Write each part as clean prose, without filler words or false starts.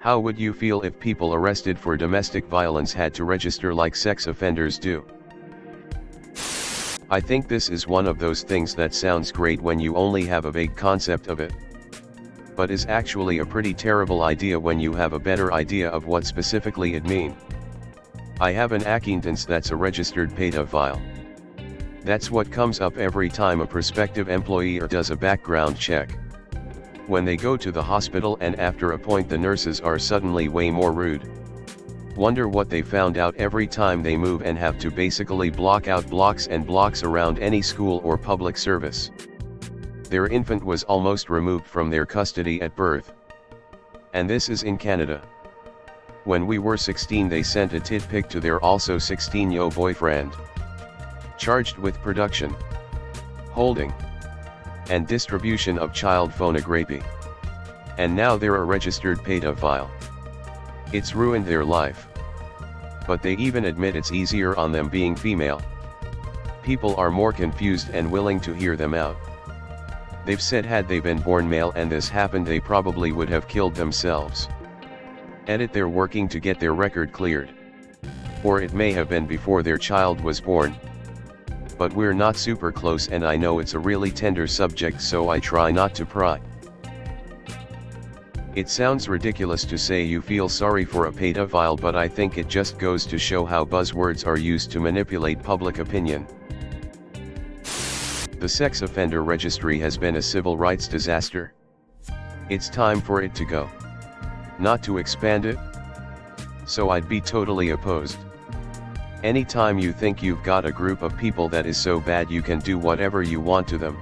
How would you feel if people arrested for domestic violence had to register like sex offenders do? I think this is one of those things that sounds great when you only have a vague concept of it, but is actually a pretty terrible idea when you have a better idea of what specifically it means. I have an acquaintance that's a registered pedophile. That's what comes up every time a prospective employee does a background check. When they go to the hospital and after a point the nurses are suddenly way more rude. Wonder what they found out every time they move and have to basically block out blocks and blocks around any school or public service. Their infant was almost removed from their custody at birth. And this is in Canada. When we were 16 they sent a tit pic to their also 16-year-old boyfriend. Charged with production, holding, and distribution of child pornography. And now they're a registered pedophile. It's ruined their life. But they even admit it's easier on them being female. People are more confused and willing to hear them out. They've said had they been born male and this happened they probably would have killed themselves. Edit, they're working to get their record cleared. Or it may have been before their child was born. But we're not super close and I know it's a really tender subject so I try not to pry. It sounds ridiculous to say you feel sorry for a pedophile, but I think it just goes to show how buzzwords are used to manipulate public opinion. The sex offender registry has been a civil rights disaster. It's time for it to go. Not to expand it? So I'd be totally opposed. Anytime you think you've got a group of people that is so bad you can do whatever you want to them,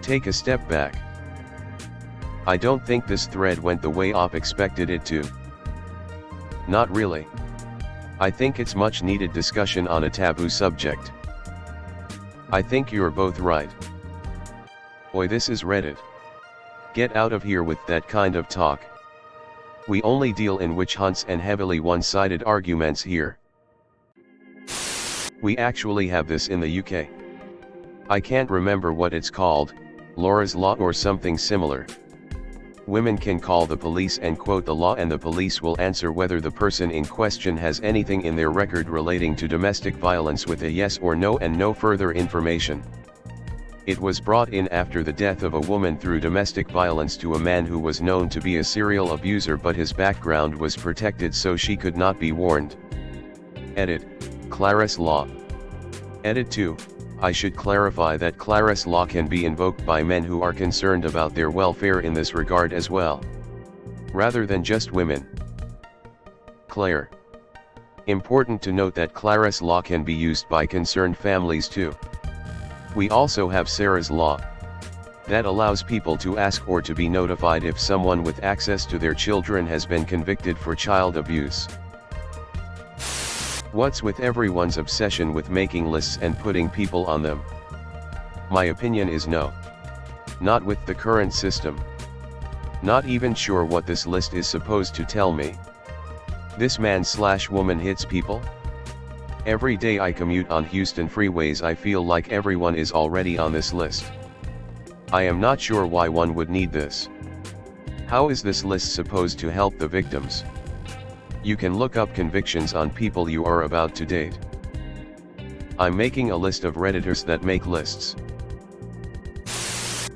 take a step back. I don't think this thread went the way Op expected it to. Not really. I think it's much needed discussion on a taboo subject. I think you're both right. Oi, this is Reddit. Get out of here with that kind of talk. We only deal in witch hunts and heavily one-sided arguments here. We actually have this in the UK. I can't remember what it's called, Laura's Law or something similar. Women can call the police and quote the law and the police will answer whether the person in question has anything in their record relating to domestic violence with a yes or no and no further information. It was brought in after the death of a woman through domestic violence to a man who was known to be a serial abuser, but his background was protected so she could not be warned. Edit, Claris Law. Edit 2. I should clarify that Claris Law can be invoked by men who are concerned about their welfare in this regard as well, rather than just women. Claire. Important to note that Claris Law can be used by concerned families too. We also have Sarah's Law. That allows people to ask or to be notified if someone with access to their children has been convicted for child abuse. What's with everyone's obsession with making lists and putting people on them? My opinion is no. Not with the current system. Not even sure what this list is supposed to tell me. This man/woman hits people? Every day I commute on Houston freeways I feel like everyone is already on this list. I am not sure why one would need this. How is this list supposed to help the victims? You can look up convictions on people you are about to date. I'm making a list of Redditors that make lists.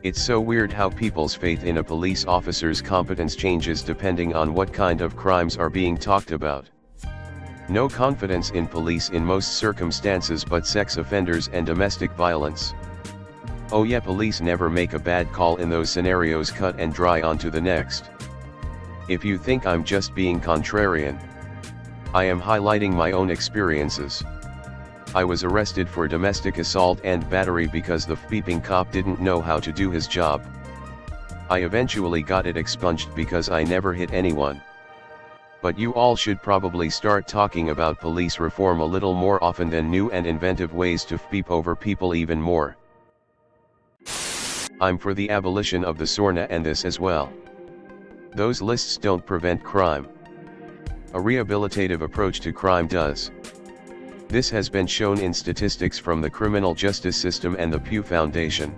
It's so weird how people's faith in a police officer's competence changes depending on what kind of crimes are being talked about. No confidence in police in most circumstances but sex offenders and domestic violence. Oh yeah, police never make a bad call in those scenarios, cut and dry on to the next. If you think I'm just being contrarian, I am highlighting my own experiences. I was arrested for domestic assault and battery because the beeping cop didn't know how to do his job. I eventually got it expunged because I never hit anyone. But you all should probably start talking about police reform a little more often than new and inventive ways to beep over people even more. I'm for the abolition of the SORNA and this as well. Those lists don't prevent crime. A rehabilitative approach to crime does. This has been shown in statistics from the criminal justice system and the Pew Foundation.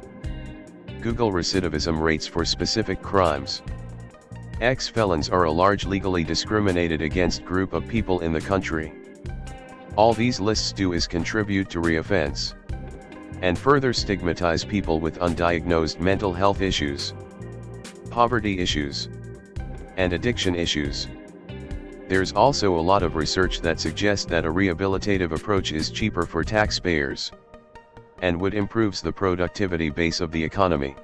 Google recidivism rates for specific crimes. Ex-felons are a large legally discriminated against group of people in the country. All these lists do is contribute to reoffense, and further stigmatize people with undiagnosed mental health issues, poverty issues, and addiction issues. There's also a lot of research that suggests that a rehabilitative approach is cheaper for taxpayers, and would improves the productivity base of the economy.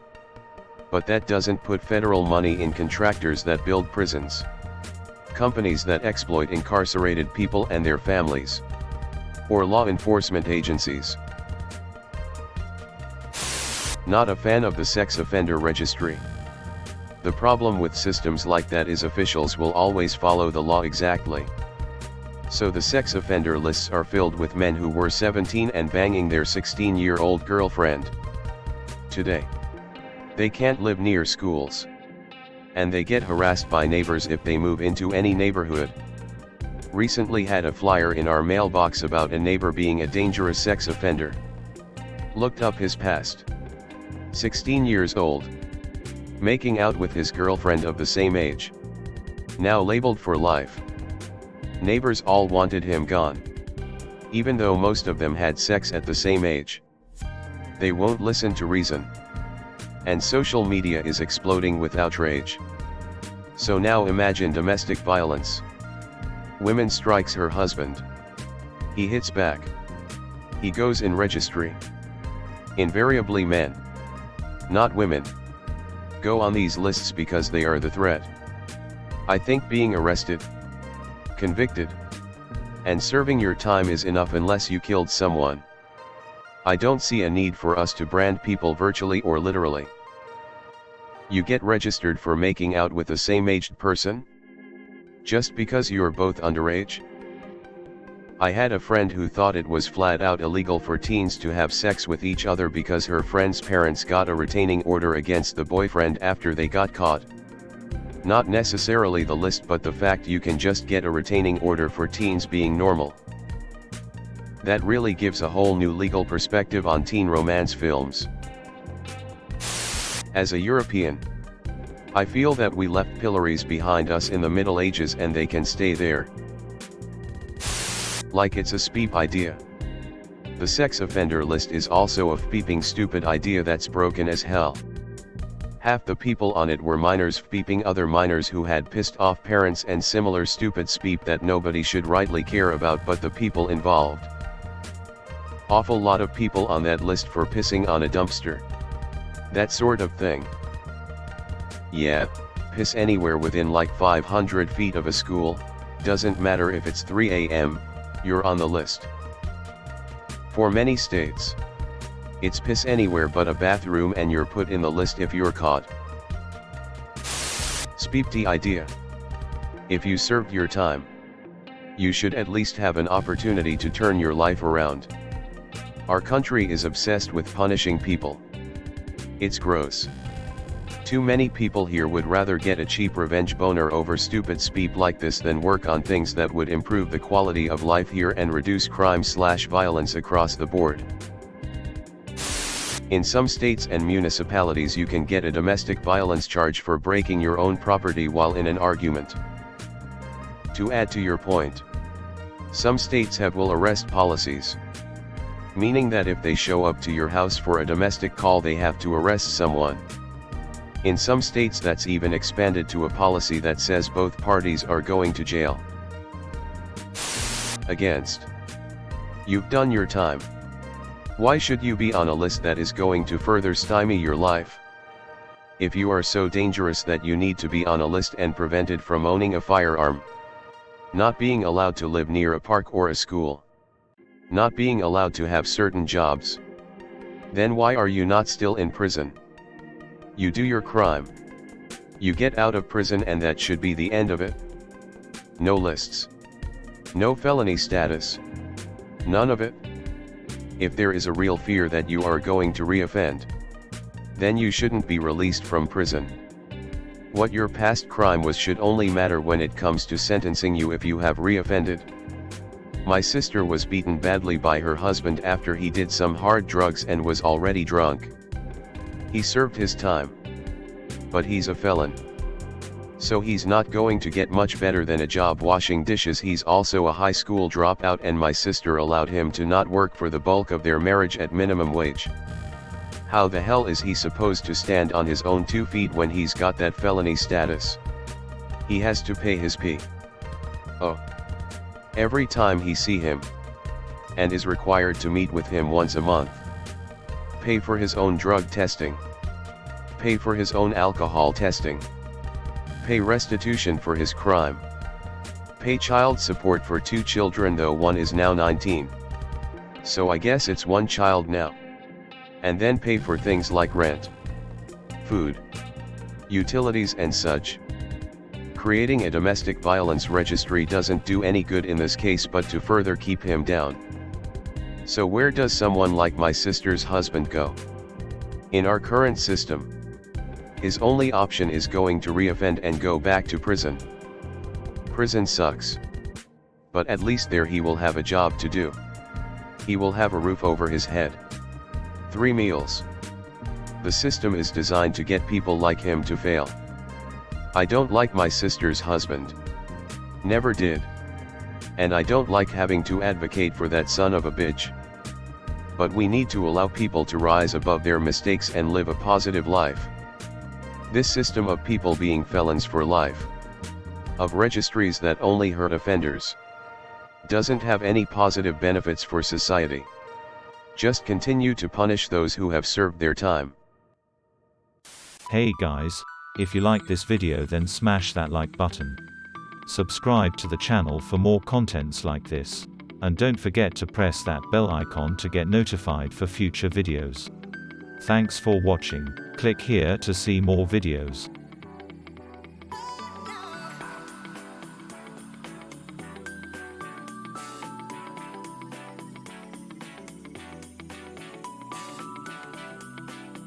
But that doesn't put federal money in contractors that build prisons, companies that exploit incarcerated people and their families, or law enforcement agencies. Not a fan of the sex offender registry. The problem with systems like that is officials will always follow the law exactly. So the sex offender lists are filled with men who were 17 and banging their 16-year-old girlfriend. Today, they can't live near schools, and they get harassed by neighbors if they move into any neighborhood. Recently had a flyer in our mailbox about a neighbor being a dangerous sex offender. Looked up his past. 16 years old. Making out with his girlfriend of the same age. Now labeled for life. Neighbors all wanted him gone, even though most of them had sex at the same age. They won't listen to reason. And social media is exploding with outrage. So now imagine domestic violence. Woman strikes her husband. He hits back. He goes in registry. Invariably men, not women, go on these lists because they are the threat. I think being arrested, convicted, and serving your time is enough unless you killed someone. I don't see a need for us to brand people virtually or literally. You get registered for making out with the same-aged person? Just because you're both underage? I had a friend who thought it was flat out illegal for teens to have sex with each other because her friend's parents got a retaining order against the boyfriend after they got caught. Not necessarily the list, but the fact you can just get a retaining order for teens being normal. That really gives a whole new legal perspective on teen romance films. As a European, I feel that we left pillories behind us in the Middle Ages and they can stay there. Like it's a speep idea. The sex offender list is also a peeping stupid idea that's broken as hell. Half the people on it were minors peeping other minors who had pissed off parents, and similar stupid speep that nobody should rightly care about but the people involved. Awful lot of people on that list for pissing on a dumpster. That sort of thing. Yeah, piss anywhere within like 500 feet of a school, doesn't matter if it's 3 a.m., you're on the list. For many states, it's piss anywhere but a bathroom and you're put in the list if you're caught. Speepty idea. If you served your time, you should at least have an opportunity to turn your life around. Our country is obsessed with punishing people. It's gross. Too many people here would rather get a cheap revenge boner over stupid speep like this than work on things that would improve the quality of life here and reduce crime/violence across the board. In some states and municipalities you can get a domestic violence charge for breaking your own property while in an argument. To add to your point, some states have will arrest policies, meaning that if they show up to your house for a domestic call they have to arrest someone. In some states that's even expanded to a policy that says both parties are going to jail. Against. You've done your time. Why should you be on a list that is going to further stymie your life? If you are so dangerous that you need to be on a list and prevented from owning a firearm, not being allowed to live near a park or a school, not being allowed to have certain jobs, then why are you not still in prison? You do your crime. You get out of prison and that should be the end of it. No lists. No felony status. None of it. If there is a real fear that you are going to reoffend, then you shouldn't be released from prison. What your past crime was should only matter when it comes to sentencing you if you have reoffended. My sister was beaten badly by her husband after he did some hard drugs and was already drunk. He served his time. But he's a felon. So he's not going to get much better than a job washing dishes. He's also a high school dropout, and my sister allowed him to not work for the bulk of their marriage at minimum wage. How the hell is he supposed to stand on his own 2 feet when he's got that felony status? He has to pay his P.O. every time he see him, and is required to meet with him once a month. Pay for his own drug testing. Pay for his own alcohol testing. Pay restitution for his crime. Pay child support for 2 children, though one is now 19. So I guess it's 1 child now. And then pay for things like rent, food, utilities and such. Creating a domestic violence registry doesn't do any good in this case, but to further keep him down. So where does someone like my sister's husband go? In our current system, his only option is going to reoffend and go back to prison. Prison sucks. But at least there he will have a job to do. He will have a roof over his head. 3 meals. The system is designed to get people like him to fail. I don't like my sister's husband. Never did. And I don't like having to advocate for that son of a bitch. But we need to allow people to rise above their mistakes and live a positive life. This system of people being felons for life, of registries that only hurt offenders, doesn't have any positive benefits for society. Just continue to punish those who have served their time. Hey guys, if you like this video, then smash that like button. Subscribe to the channel for more contents like this. And don't forget to press that bell icon to get notified for future videos. Thanks for watching. Click here to see more videos.